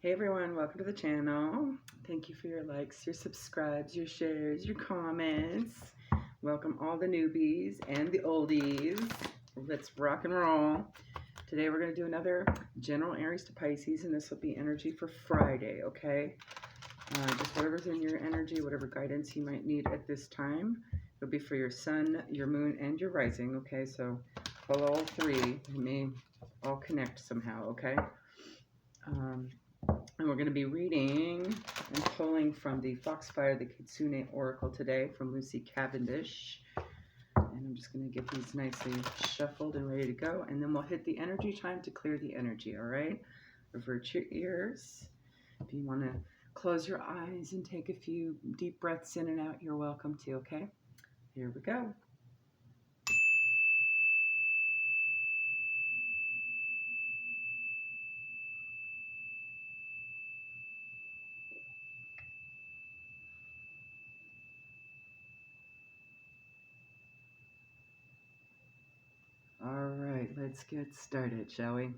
Hey everyone, welcome to the channel. Thank you for your likes, your subscribes, your shares, your comments. Welcome all the newbies and the oldies. Let's rock and roll. Today we're going to do another general Aries to Pisces, and this will be energy for Friday, okay? Just whatever's in your energy, whatever guidance you might need at this time. It'll be for your sun, your moon, and your rising, okay? So follow all three. They may all connect somehow, okay? And we're going to be reading and pulling from the Foxfire, the Kitsune Oracle today from Lucy Cavendish. And I'm just going to get these nicely shuffled and ready to go. And then we'll hit the energy time to clear the energy, all right? Avert your ears. If you want to close your eyes and take a few deep breaths in and out, you're welcome to, okay? Here we go. All right, let's get started, shall we?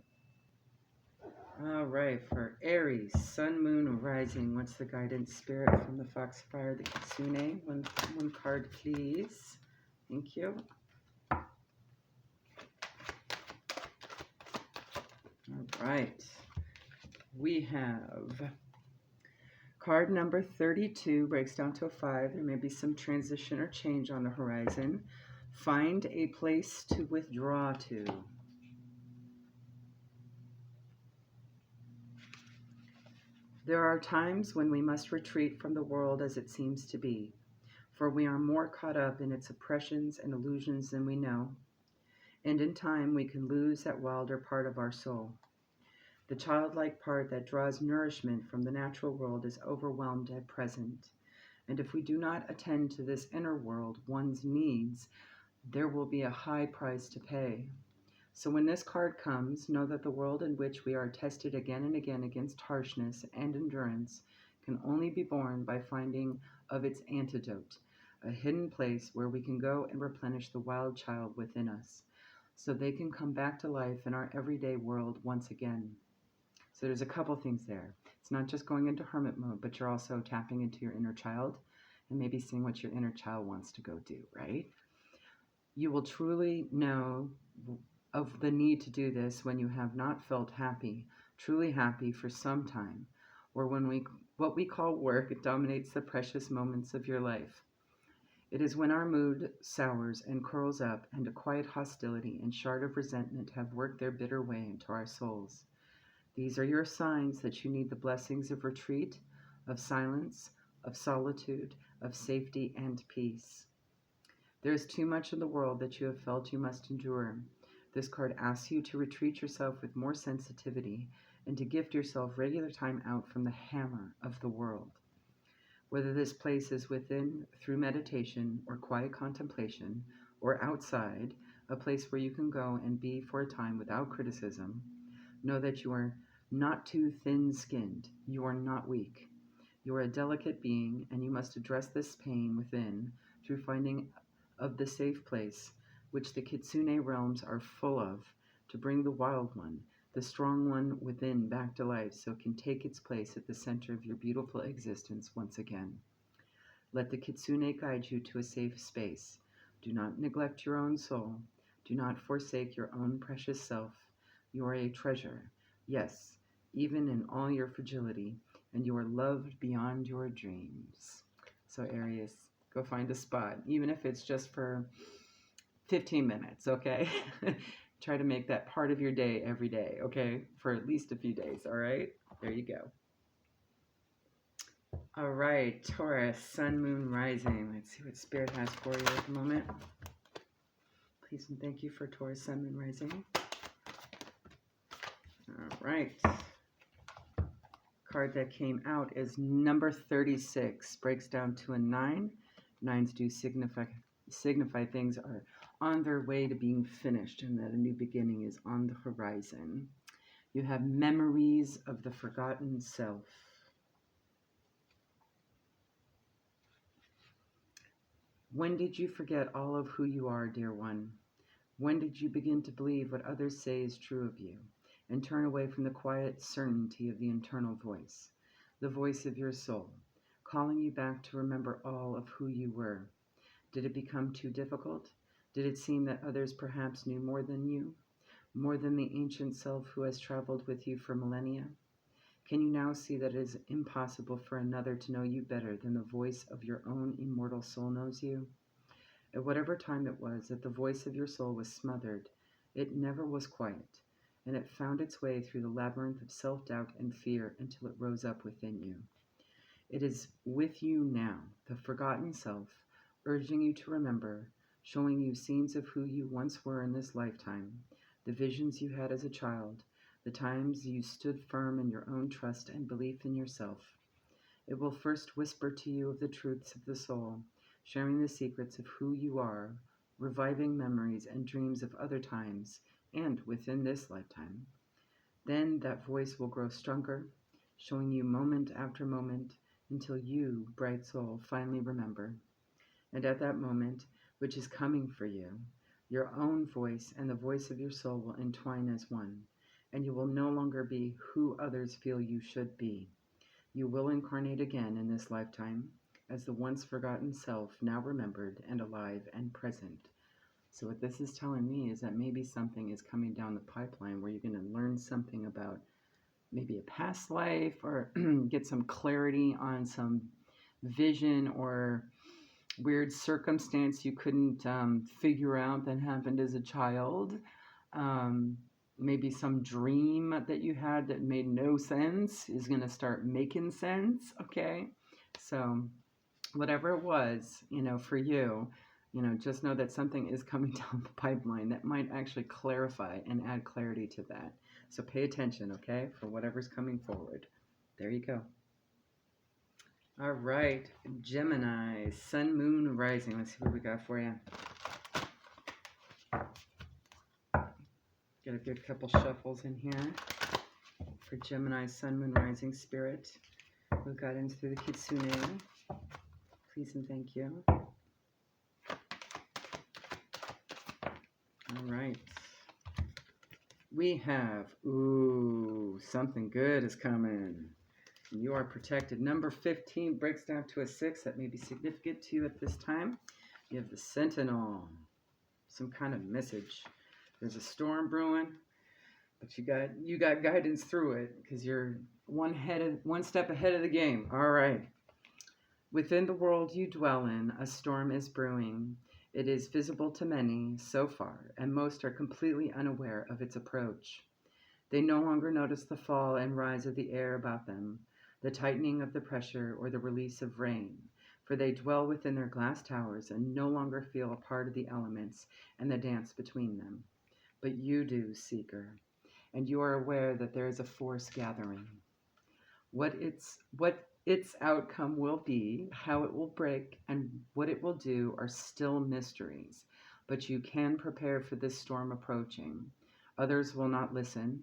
All right, for Aries, Sun, Moon, Rising, what's the guidance spirit from the Foxfire, the Kitsune? One card, please. Thank you. All right, we have card number 32, breaks down to a 5. There may be some transition or change on the horizon. Find a place to withdraw to. There are times when we must retreat from the world as it seems to be, for we are more caught up in its oppressions and illusions than we know, and in time we can lose that wilder part of our soul. The childlike part that draws nourishment from the natural world is overwhelmed at present, and if we do not attend to this inner world, one's needs, there will be a high price to pay. So when this card comes, know that the world in which we are tested again and again against harshness and endurance can only be borne by finding of its antidote, a hidden place where we can go and replenish the wild child within us, so they can come back to life in our everyday world once again. So there's a couple things there. It's not just going into hermit mode, but you're also tapping into your inner child and maybe seeing what your inner child wants to go do, right? You will truly know of the need to do this when you have not felt happy, truly happy for some time, or when what we call work dominates the precious moments of your life. It is when our mood sours and curls up and a quiet hostility and shard of resentment have worked their bitter way into our souls. These are your signs that you need the blessings of retreat, of silence, of solitude, of safety and peace. There is too much in the world that you have felt you must endure. This card asks you to retreat yourself with more sensitivity and to gift yourself regular time out from the hammer of the world. Whether this place is within through meditation or quiet contemplation, or outside, a place where you can go and be for a time without criticism, know that you are not too thin-skinned. You are not weak. You are a delicate being, and you must address this pain within through finding of the safe place, which the Kitsune realms are full of, to bring the wild one, the strong one within, back to life so it can take its place at the center of your beautiful existence once again. Let the Kitsune guide you to a safe space. Do not neglect your own soul. Do not forsake your own precious self. You are a treasure, yes, even in all your fragility, and you are loved beyond your dreams. So Aries, go find a spot, even if it's just for 15 minutes, okay? Try to make that part of your day every day, okay? For at least a few days, all right? There you go. All right, Taurus, Sun, Moon, Rising. Let's see what Spirit has for you at the moment. Please and thank you for Taurus, Sun, Moon, Rising. All right. Card that came out is number 36. Breaks down to a 9. 9s do signify things are on their way to being finished and that a new beginning is on the horizon. You have memories of the forgotten self. When did you forget all of who you are, dear one? When did you begin to believe what others say is true of you? and turn away from the quiet certainty of the internal voice, the voice of your soul, calling you back to remember all of who you were. Did it become too difficult? Did it seem that others perhaps knew more than you, more than the ancient self who has traveled with you for millennia? Can you now see that it is impossible for another to know you better than the voice of your own immortal soul knows you? At whatever time it was that the voice of your soul was smothered, it never was quiet, and it found its way through the labyrinth of self-doubt and fear until it rose up within you. It is with you now, the forgotten self, urging you to remember, showing you scenes of who you once were in this lifetime, the visions you had as a child, the times you stood firm in your own trust and belief in yourself. It will first whisper to you of the truths of the soul, sharing the secrets of who you are, reviving memories and dreams of other times and within this lifetime. Then that voice will grow stronger, showing you moment after moment until you, bright soul, finally remember. And at that moment, which is coming for you, your own voice and the voice of your soul will entwine as one, and you will no longer be who others feel you should be. You will incarnate again in this lifetime as the once forgotten self, now remembered and alive and present. So what this is telling me is that maybe something is coming down the pipeline where you're going to learn something about maybe a past life or get some clarity on some vision or weird circumstance you couldn't figure out that happened as a child. Maybe some dream that you had that made no sense is going to start making sense. Okay. So whatever it was, for you, just know that something is coming down the pipeline that might actually clarify and add clarity to that. So pay attention, okay, for whatever's coming forward. There you go. All right, Gemini, Sun, Moon, Rising. Let's see what we got for you. Get a good couple shuffles in here for Gemini, Sun, Moon, Rising Spirit. We've got in through the Kitsune. Please and thank you. All right. We have, something good is coming. You are protected. Number 15 breaks down to a 6. That may be significant to you at this time. You have the Sentinel. Some kind of message. There's a storm brewing, but you got guidance through it because you're one step ahead of the game. All right. Within the world you dwell in, a storm is brewing. It is visible to many so far, and most are completely unaware of its approach. They no longer notice the fall and rise of the air about them, the tightening of the pressure or the release of rain, for they dwell within their glass towers and no longer feel a part of the elements and the dance between them. But you do, seeker, and you are aware that there is a force gathering. What its outcome will be, how it will break, and what it will do are still mysteries, but you can prepare for this storm approaching. Others will not listen.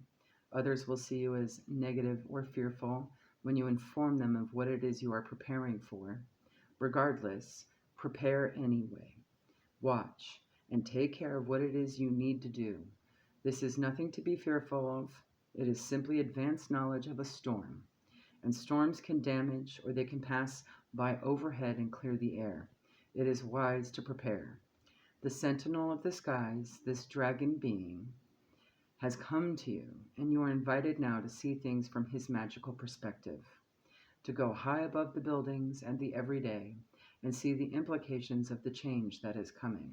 Others will see you as negative or fearful when you inform them of what it is you are preparing for. Regardless, prepare anyway. Watch and take care of what it is you need to do. This is nothing to be fearful of. It is simply advanced knowledge of a storm. And storms can damage or they can pass by overhead and clear the air. It is wise to prepare. The sentinel of the skies, this dragon being, has come to you, and you are invited now to see things from his magical perspective, to go high above the buildings and the everyday and see the implications of the change that is coming.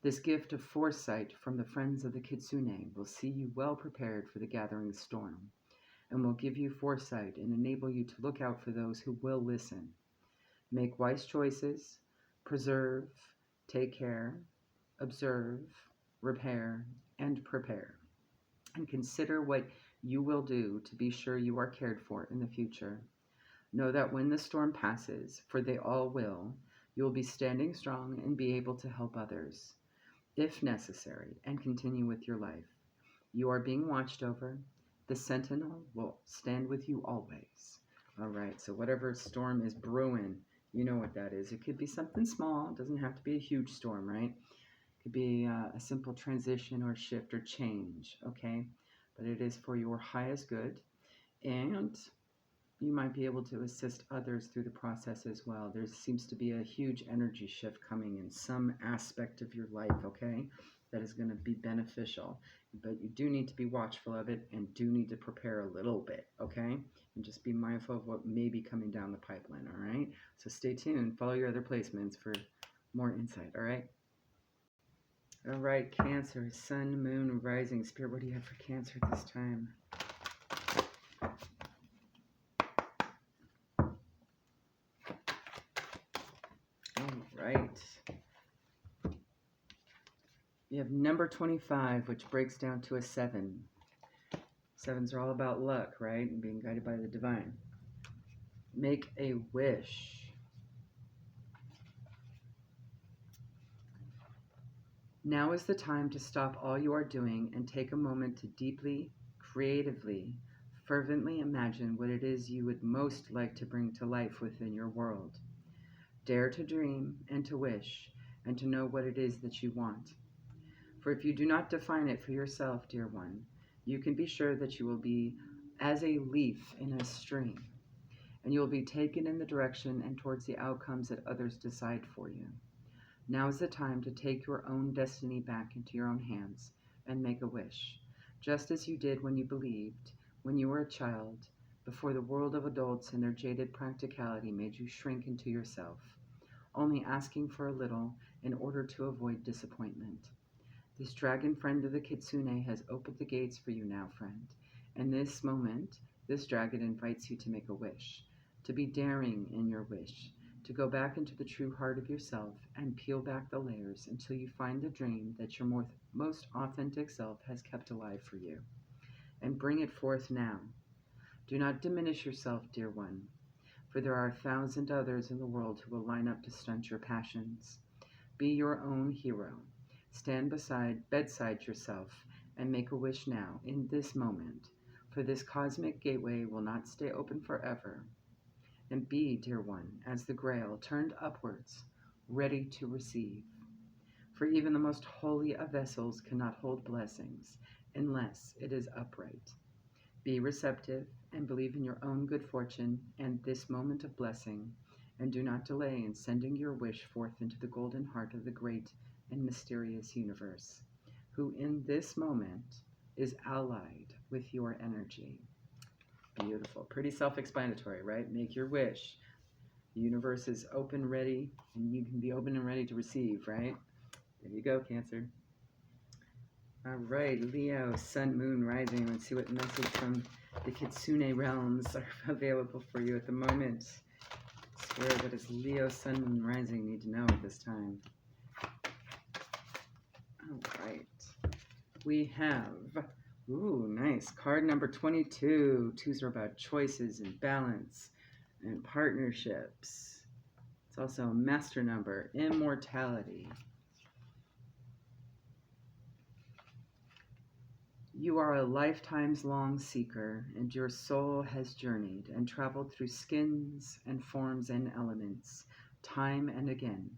This gift of foresight from the friends of the Kitsune will see you well prepared for the gathering storm, and will give you foresight and enable you to look out for those who will listen. Make wise choices, preserve, take care, observe, repair, and prepare. And consider what you will do to be sure you are cared for in the future. Know that when the storm passes, for they all will, you will be standing strong and be able to help others, if necessary, and continue with your life. You are being watched over. The sentinel will stand with you always. All right, so whatever storm is brewing, you know what that is. It could be something small. It doesn't have to be a huge storm, right? It could be a simple transition or shift or change, okay? but it is for your highest good, and you might be able to assist others through the process as well. There seems to be a huge energy shift coming in some aspect of your life, okay? That is going to be beneficial. But you do need to be watchful of it and do need to prepare a little bit, okay? And just be mindful of what may be coming down the pipeline, all right? So stay tuned. Follow your other placements for more insight, all right? All right, Cancer, Sun, Moon, Rising. Spirit, what do you have for Cancer this time? Right. You have number 25, which breaks down to a 7. Sevens are all about luck, right? And being guided by the divine. Make a wish. Now is the time to stop all you are doing and take a moment to deeply, creatively, fervently imagine what it is you would most like to bring to life within your world. Dare to dream and to wish and to know what it is that you want. For if you do not define it for yourself, dear one, you can be sure that you will be as a leaf in a stream, and you will be taken in the direction and towards the outcomes that others decide for you. Now is the time to take your own destiny back into your own hands and make a wish, just as you did when you believed, when you were a child, before the world of adults and their jaded practicality made you shrink into yourself, only asking for a little in order to avoid disappointment. This dragon friend of the kitsune has opened the gates for you now, friend. In this moment, this dragon invites you to make a wish, to be daring in your wish, to go back into the true heart of yourself and peel back the layers until you find the dream that your most authentic self has kept alive for you. And bring it forth now. Do not diminish yourself, dear one, for there are 1,000 others in the world who will line up to stunt your passions. Be your own hero. Stand bedside yourself and make a wish now, in this moment, for this cosmic gateway will not stay open forever. And be, dear one, as the grail turned upwards, ready to receive. For even the most holy of vessels cannot hold blessings unless it is upright. Be receptive and believe in your own good fortune and this moment of blessing, and do not delay in sending your wish forth into the golden heart of the great and mysterious universe, who in this moment is allied with your energy. Beautiful. Pretty self-explanatory, right? Make your wish. The universe is open, ready, and you can be open and ready to receive, right? There you go, Cancer. All right, Leo, Sun, Moon, Rising. Let's see what message from the Kitsune realms are available for you at the moment. Spirit, what does Leo, Sun, Moon, Rising need to know at this time? All right. We have, ooh, nice. Card number 22. Twos are about choices and balance and partnerships. It's also a master number, immortality. You are a lifetime's long seeker, and your soul has journeyed and traveled through skins and forms and elements, time and again.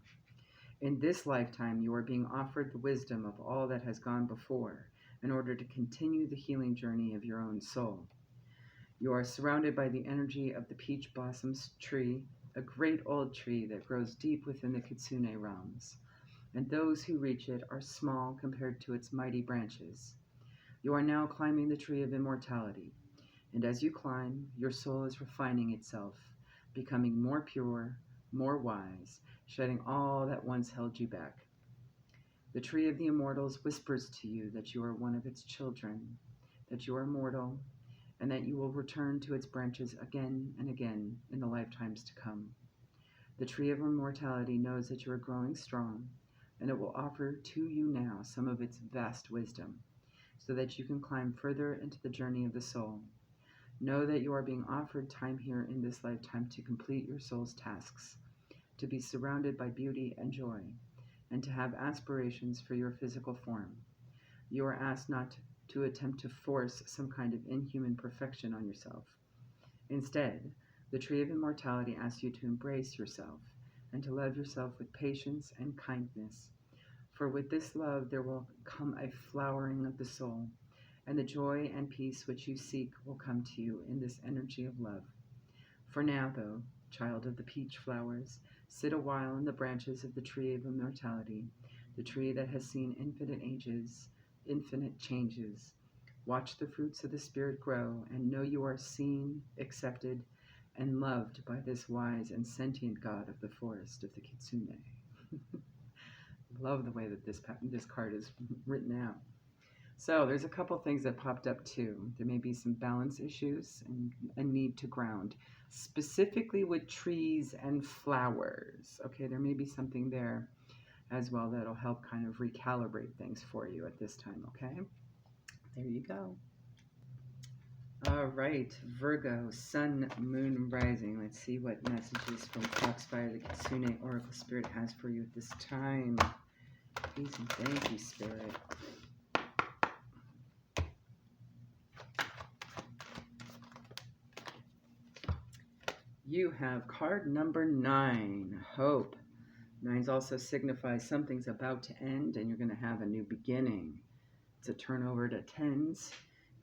In this lifetime, you are being offered the wisdom of all that has gone before in order to continue the healing journey of your own soul. You are surrounded by the energy of the peach blossoms tree, a great old tree that grows deep within the Kitsune realms, and those who reach it are small compared to its mighty branches. You are now climbing the tree of immortality, and as you climb, your soul is refining itself, becoming more pure, more wise, shedding all that once held you back. The tree of the immortals whispers to you that you are one of its children, that you are mortal, and that you will return to its branches again and again in the lifetimes to come. The tree of immortality knows that you are growing strong, and it will offer to you now some of its vast wisdom, so that you can climb further into the journey of the soul. Know that you are being offered time here in this lifetime to complete your soul's tasks, to be surrounded by beauty and joy, and to have aspirations for your physical form. You are asked not to attempt to force some kind of inhuman perfection on yourself. Instead, the tree of immortality asks you to embrace yourself and to love yourself with patience and kindness. For with this love there will come a flowering of the soul, and the joy and peace which you seek will come to you in this energy of love. For now, though, child of the peach flowers, sit a while in the branches of the tree of immortality, the tree that has seen infinite ages, infinite changes. Watch the fruits of the Spirit grow, and know you are seen, accepted, and loved by this wise and sentient God of the forest of the Kitsune. Love the way that this card is written out. So there's a couple things that popped up too. There may be some balance issues and a need to ground, specifically with trees and flowers. Okay, there may be something there as well that'll help kind of recalibrate things for you at this time, okay? There you go. All right, Virgo, Sun, Moon, Rising. Let's see what messages from Foxfire, the Kitsune Oracle Spirit has for you at this time. Please and thank you, Spirit. You have card number 9, Hope. 9s also signifies something's about to end and you're going to have a new beginning. It's a turnover to 10s,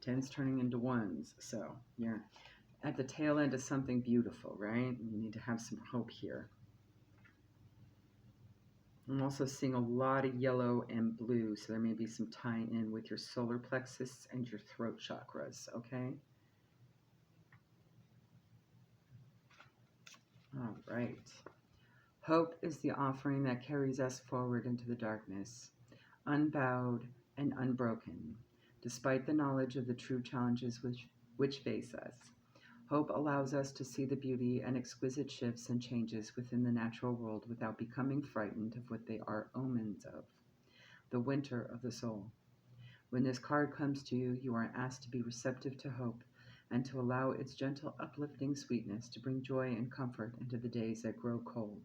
10s turning into 1s. So you're at the tail end of something beautiful, right? You need to have some hope here. I'm also seeing a lot of yellow and blue, so there may be some tie-in with your solar plexus and your throat chakras, okay? All right. Hope is the offering that carries us forward into the darkness, unbowed and unbroken, despite the knowledge of the true challenges which face us. Hope allows us to see the beauty and exquisite shifts and changes within the natural world without becoming frightened of what they are omens of, the winter of the soul. When this card comes to you, you are asked to be receptive to hope and to allow its gentle, uplifting sweetness to bring joy and comfort into the days that grow cold.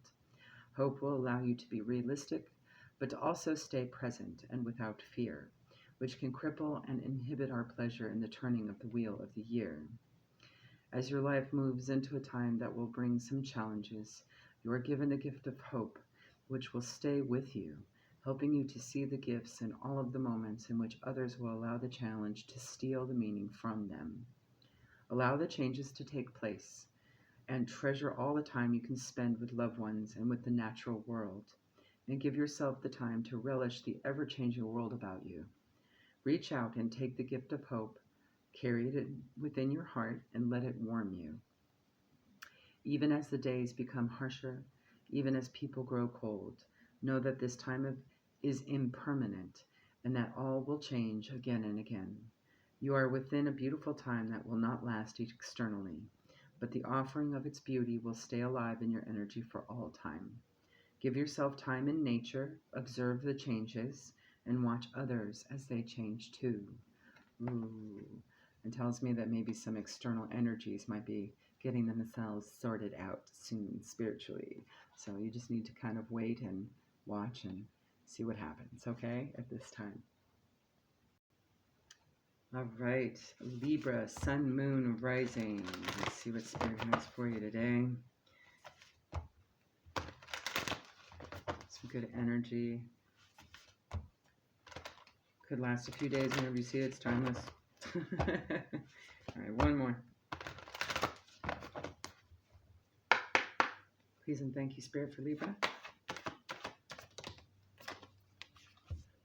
Hope will allow you to be realistic, but to also stay present and without fear, which can cripple and inhibit our pleasure in the turning of the wheel of the year. As your life moves into a time that will bring some challenges, you are given the gift of hope, which will stay with you, helping you to see the gifts in all of the moments in which others will allow the challenge to steal the meaning from them. Allow the changes to take place, and treasure all the time you can spend with loved ones and with the natural world, and give yourself the time to relish the ever-changing world about you. Reach out and take the gift of hope, carry it within your heart, and let it warm you. Even as the days become harsher, even as people grow cold, know that this time is impermanent, and that all will change again and again. You are within a beautiful time that will not last externally, but the offering of its beauty will stay alive in your energy for all time. Give yourself time in nature, observe the changes, and watch others as they change too. Ooh. And tells me that maybe some external energies might be getting themselves sorted out soon spiritually. So you just need to kind of wait and watch and see what happens, okay, at this time. All right, Libra, Sun, Moon, Rising. Let's see what Spirit has for you today. Some good energy. Could last a few days whenever you see it. It's timeless. All right, one more. Please and thank you, Spirit, for Libra.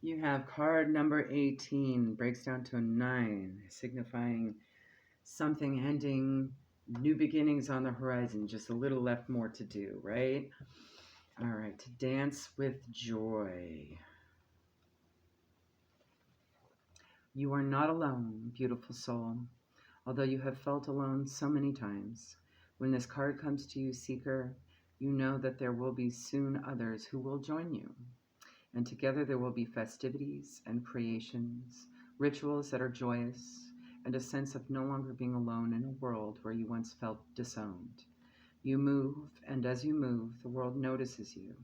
You have card number 18, breaks down to a 9, signifying something ending, new beginnings on the horizon, just a little left more to do, right? All right, to dance with joy. You are not alone, beautiful soul, although you have felt alone so many times. When this card comes to you, seeker, you know that there will be soon others who will join you. And together there will be festivities and creations, rituals that are joyous, and a sense of no longer being alone in a world where you once felt disowned. You move, and as you move, the world notices you.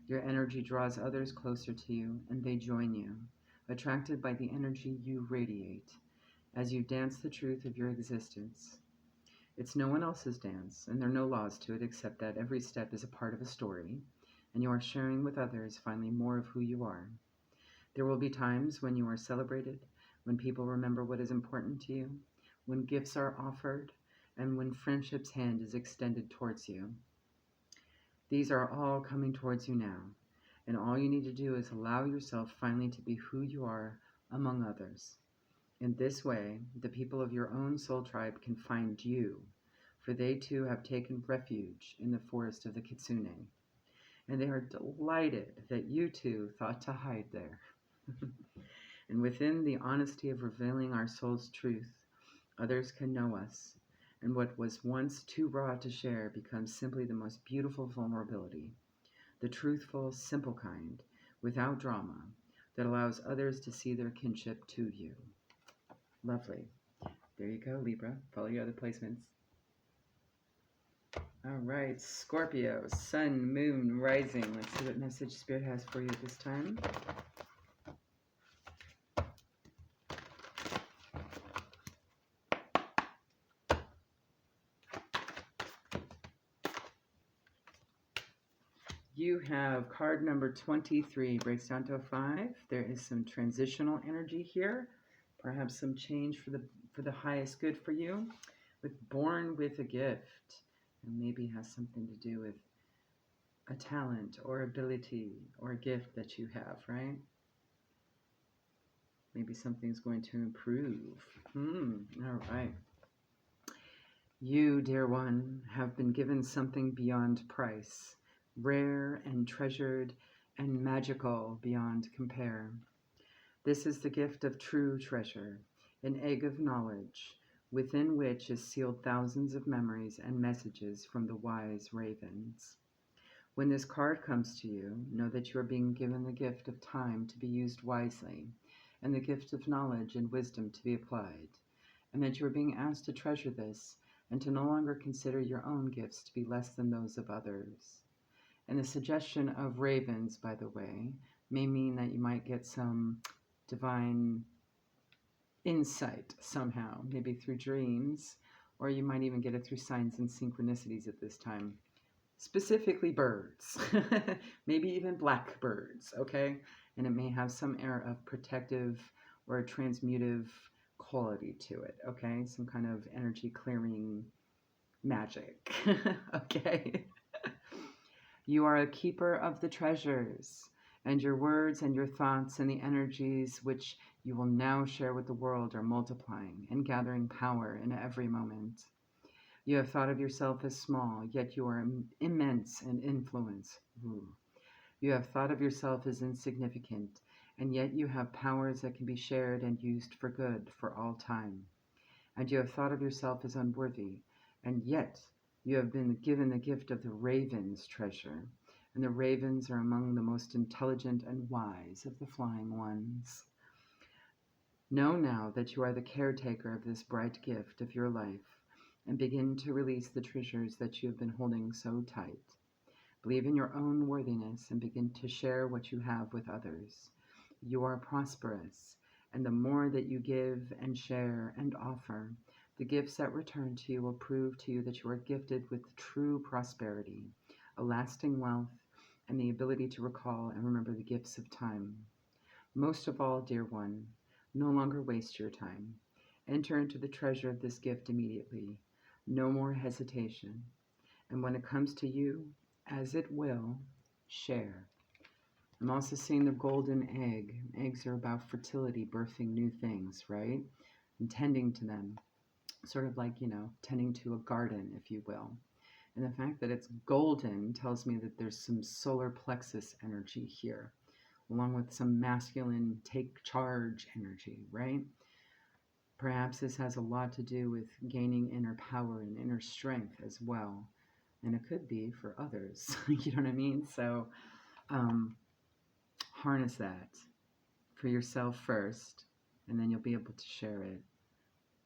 Your energy draws others closer to you, and they join you, attracted by the energy you radiate, as you dance the truth of your existence. It's no one else's dance, and there are no laws to it except that every step is a part of a story, and you are sharing with others finally more of who you are. There will be times when you are celebrated, when people remember what is important to you, when gifts are offered, and when friendship's hand is extended towards you. These are all coming towards you now, and all you need to do is allow yourself finally to be who you are among others. In this way, the people of your own soul tribe can find you, for they too have taken refuge in the forest of the Kitsune, and they are delighted that you too thought to hide there. And within the honesty of revealing our soul's truth, others can know us, and what was once too raw to share becomes simply the most beautiful vulnerability, the truthful, simple kind, without drama, that allows others to see their kinship to you. Lovely. There you go, Libra. Follow your other placements. All right, Scorpio, Sun, Moon, Rising. Let's see what message Spirit has for you this time. You have card number 23, breaks down to a 5. There is some transitional energy here, perhaps some change for the highest good for you, with born with a gift, and maybe has something to do with a talent or ability or a gift that you have, right? Maybe something's going to improve. All right. You, dear one, have been given something beyond price, rare and treasured and magical beyond compare. This is the gift of true treasure, an egg of knowledge, within which is sealed thousands of memories and messages from the wise ravens. When this card comes to you, know that you are being given the gift of time to be used wisely, and the gift of knowledge and wisdom to be applied, and that you are being asked to treasure this and to no longer consider your own gifts to be less than those of others. And the suggestion of ravens, by the way, may mean that you might get some divine insight somehow, maybe through dreams, or you might even get it through signs and synchronicities at this time. Specifically birds, maybe even blackbirds, okay? And it may have some air of protective or transmutive quality to it, okay? Some kind of energy clearing magic, okay? You are a keeper of the treasures, and your words and your thoughts and the energies which you will now share with the world are multiplying and gathering power in every moment. You have thought of yourself as small, yet you are immense in influence. You have thought of yourself as insignificant, and yet you have powers that can be shared and used for good for all time. And you have thought of yourself as unworthy, and yet you have been given the gift of the raven's treasure, and the ravens are among the most intelligent and wise of the flying ones. Know now that you are the caretaker of this bright gift of your life, and begin to release the treasures that you have been holding so tight. Believe in your own worthiness and begin to share what you have with others. You are prosperous, and the more that you give and share and offer, the gifts that return to you will prove to you that you are gifted with true prosperity, a lasting wealth, and the ability to recall and remember the gifts of time. Most of all, dear one, no longer waste your time. Enter into the treasure of this gift immediately. No more hesitation. And when it comes to you, as it will, share. I'm also seeing the golden egg. Eggs are about fertility, birthing new things, right? And tending to them. Sort of like, tending to a garden, if you will. And the fact that it's golden tells me that there's some solar plexus energy here, along with some masculine take charge energy, right? Perhaps this has a lot to do with gaining inner power and inner strength as well. And it could be for others, you know what I mean? So harness that for yourself first, and then you'll be able to share it.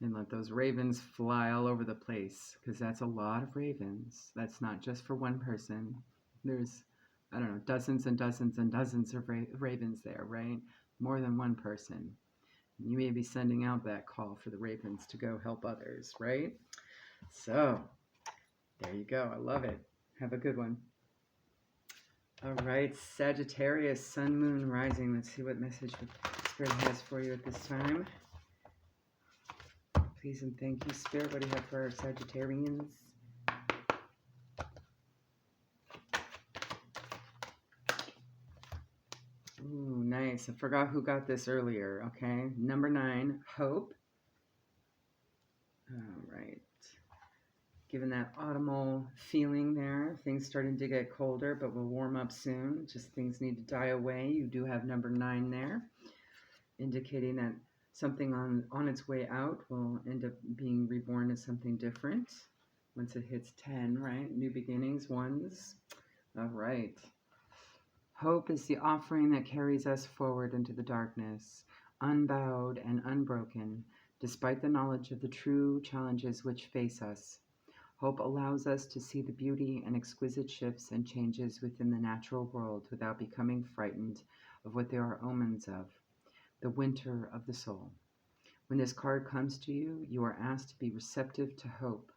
And let those ravens fly all over the place, because that's a lot of ravens. That's not just for one person. There's, dozens and dozens and dozens of ravens there, right? More than one person. You may be sending out that call for the ravens to go help others, right? So, there you go. I love it. Have a good one. All right, Sagittarius, Sun, Moon, Rising. Let's see what message Spirit has for you at this time. Please and thank you, Spirit. What do you have for our Sagittarians? Ooh, nice. I forgot who got this earlier. Okay. Number 9, hope. All right. Given that autumnal feeling there, things starting to get colder, but will warm up soon. Just things need to die away. You do have number 9 there, indicating that something on its way out will end up being reborn as something different once it hits 10, right? New beginnings, ones. All right. Hope is the offering that carries us forward into the darkness, unbowed and unbroken, despite the knowledge of the true challenges which face us. Hope allows us to see the beauty and exquisite shifts and changes within the natural world without becoming frightened of what there are omens of, the winter of the soul. When this card comes to you, you are asked to be receptive to hope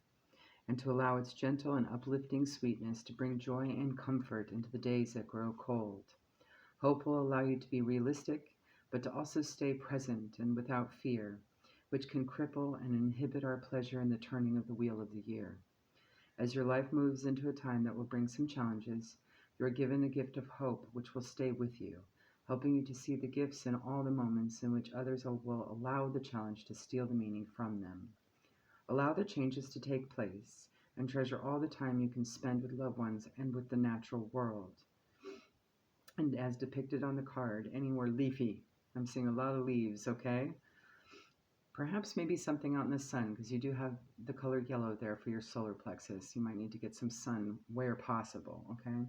and to allow its gentle and uplifting sweetness to bring joy and comfort into the days that grow cold. Hope will allow you to be realistic, but to also stay present and without fear, which can cripple and inhibit our pleasure in the turning of the wheel of the year. As your life moves into a time that will bring some challenges, you are given the gift of hope, which will stay with you, helping you to see the gifts in all the moments in which others will allow the challenge to steal the meaning from them. Allow the changes to take place and treasure all the time you can spend with loved ones and with the natural world. And as depicted on the card, anywhere leafy. I'm seeing a lot of leaves, okay? Perhaps maybe something out in the sun, because you do have the color yellow there for your solar plexus. You might need to get some sun where possible, okay?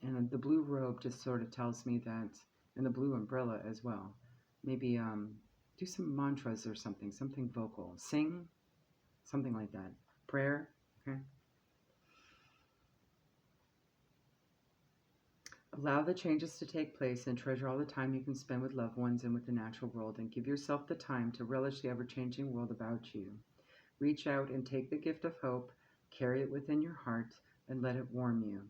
And the blue robe just sort of tells me that, and the blue umbrella as well. Maybe do some mantras or something vocal. Sing, something like that. Prayer, okay? Allow the changes to take place and treasure all the time you can spend with loved ones and with the natural world, and give yourself the time to relish the ever-changing world about you. Reach out and take the gift of hope, carry it within your heart, and let it warm you.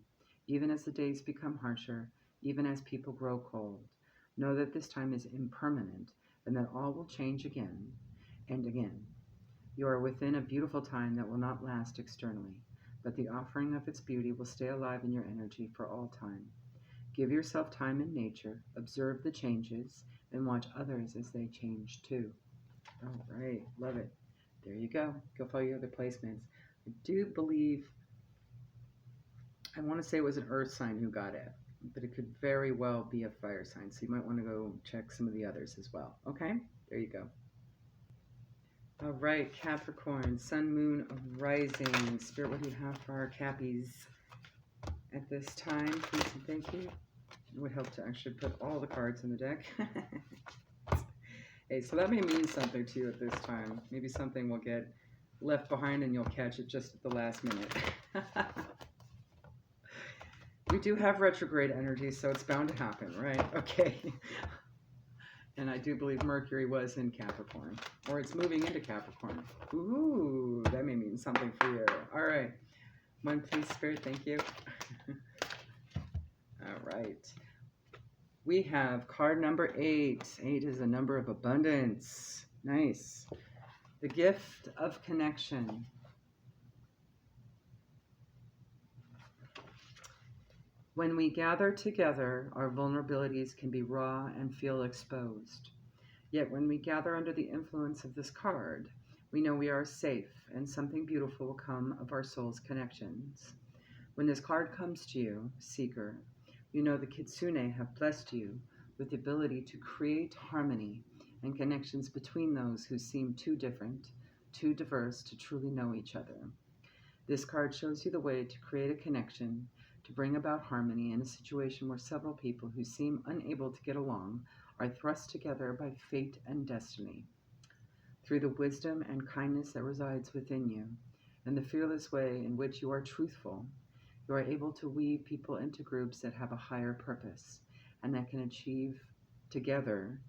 Even as the days become harsher, even as people grow cold, know that this time is impermanent and that all will change again and again. You are within a beautiful time that will not last externally, but the offering of its beauty will stay alive in your energy for all time. Give yourself time in nature, observe the changes, and watch others as they change too. All right, love it. There you go. Go follow your other placements. I do believe, I want to say it was an earth sign who got it, but it could very well be a fire sign. So you might want to go check some of the others as well. Okay, there you go. All right, Capricorn, Sun, Moon, Rising. Spirit, what do you have for our Cappies at this time? Please and thank you. It would help to actually put all the cards in the deck. Hey, so that may mean something to you at this time. Maybe something will get left behind and you'll catch it just at the last minute. We do have retrograde energy, so it's bound to happen, right? Okay. And I do believe Mercury was in Capricorn, or it's moving into Capricorn. Ooh, that may mean something for you. All right. One, please, Spirit. Thank you. All right. We have card number 8. 8 is a number of abundance. Nice. The gift of connection. When we gather together, our vulnerabilities can be raw and feel exposed. Yet when we gather under the influence of this card, we know we are safe and something beautiful will come of our soul's connections. When this card comes to you, Seeker, you know the Kitsune have blessed you with the ability to create harmony and connections between those who seem too different, too diverse to truly know each other. This card shows you the way to create a connection, to bring about harmony in a situation where several people who seem unable to get along are thrust together by fate and destiny. Through the wisdom and kindness that resides within you, and the fearless way in which you are truthful, you are able to weave people into groups that have a higher purpose and that can achieve together,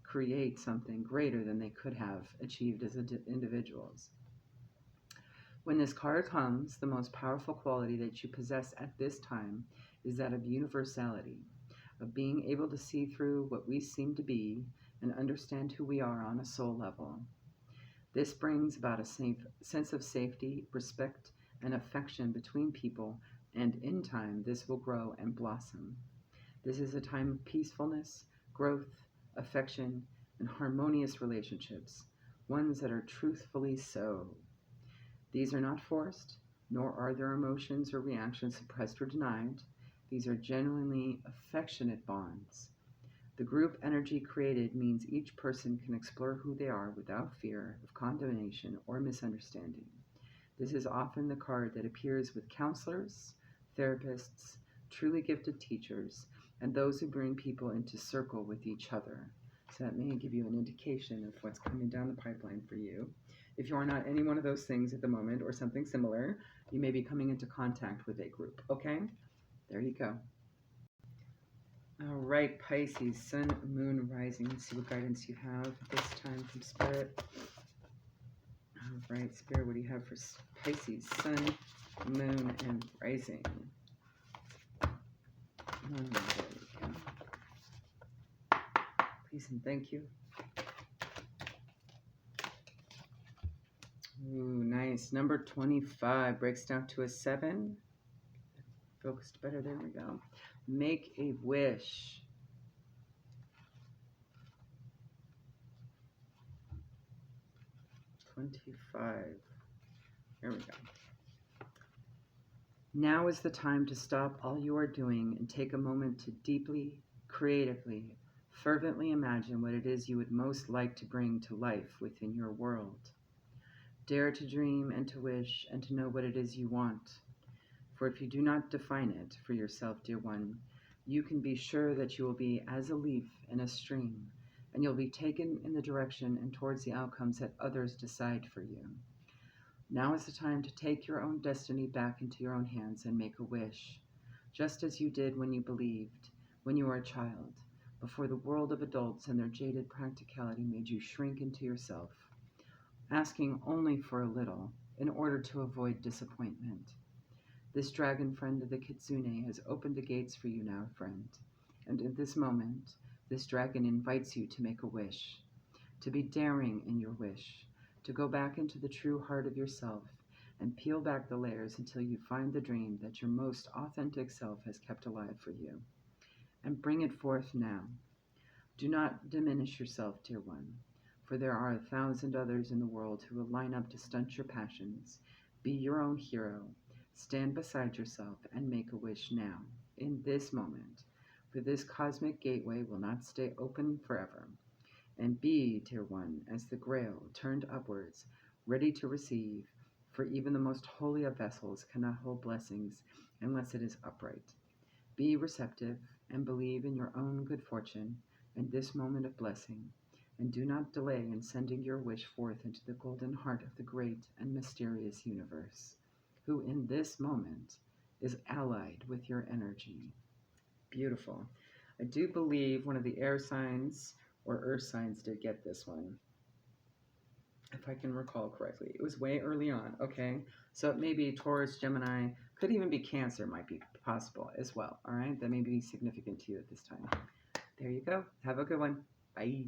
create something greater than they could have achieved as individuals. When this card comes, the most powerful quality that you possess at this time is that of universality, of being able to see through what we seem to be and understand who we are on a soul level. This brings about a sense of safety, respect, and affection between people, and in time, this will grow and blossom. This is a time of peacefulness, growth, affection, and harmonious relationships, ones that are truthfully so. These are not forced, nor are their emotions or reactions suppressed or denied. These are genuinely affectionate bonds. The group energy created means each person can explore who they are without fear of condemnation or misunderstanding. This is often the card that appears with counselors, therapists, truly gifted teachers, and those who bring people into circle with each other. So that may give you an indication of what's coming down the pipeline for you. If you are not any one of those things at the moment or something similar, you may be coming into contact with a group. Okay? There you go. All right, Pisces, Sun, Moon, Rising. Let's see what guidance you have this time from Spirit. All right, Spirit, what do you have for Pisces, Sun, Moon, and Rising? There we go. Please and thank you. Ooh, nice. Number 25 breaks down to a 7. Focused better. There we go. Make a wish. $25. There we go. Now is the time to stop all you are doing and take a moment to deeply, creatively, fervently imagine what it is you would most like to bring to life within your world. Dare to dream and to wish and to know what it is you want. For if you do not define it for yourself, dear one, you can be sure that you will be as a leaf in a stream, and you'll be taken in the direction and towards the outcomes that others decide for you. Now is the time to take your own destiny back into your own hands and make a wish, just as you did when you believed, when you were a child, before the world of adults and their jaded practicality made you shrink into yourself, asking only for a little in order to avoid disappointment. This dragon friend of the kitsune has opened the gates for you now, friend, and in this moment, this dragon invites you to make a wish, to be daring in your wish, to go back into the true heart of yourself and peel back the layers until you find the dream that your most authentic self has kept alive for you, and bring it forth now. Do not diminish yourself, dear one, for there are 1,000 others in the world who will line up to stunt your passions. Be your own hero. Stand beside yourself and make a wish now, in this moment, for this cosmic gateway will not stay open forever. And be, dear one, as the grail turned upwards, ready to receive, for even the most holy of vessels cannot hold blessings unless it is upright. Be receptive and believe in your own good fortune in this moment of blessing, and do not delay in sending your wish forth into the golden heart of the great and mysterious universe, who in this moment is allied with your energy. Beautiful. I do believe one of the air signs or earth signs did get this one, if I can recall correctly. It was way early on, okay? So it may be Taurus, Gemini, could even be Cancer, might be possible as well, all right? That may be significant to you at this time. There you go. Have a good one. Bye.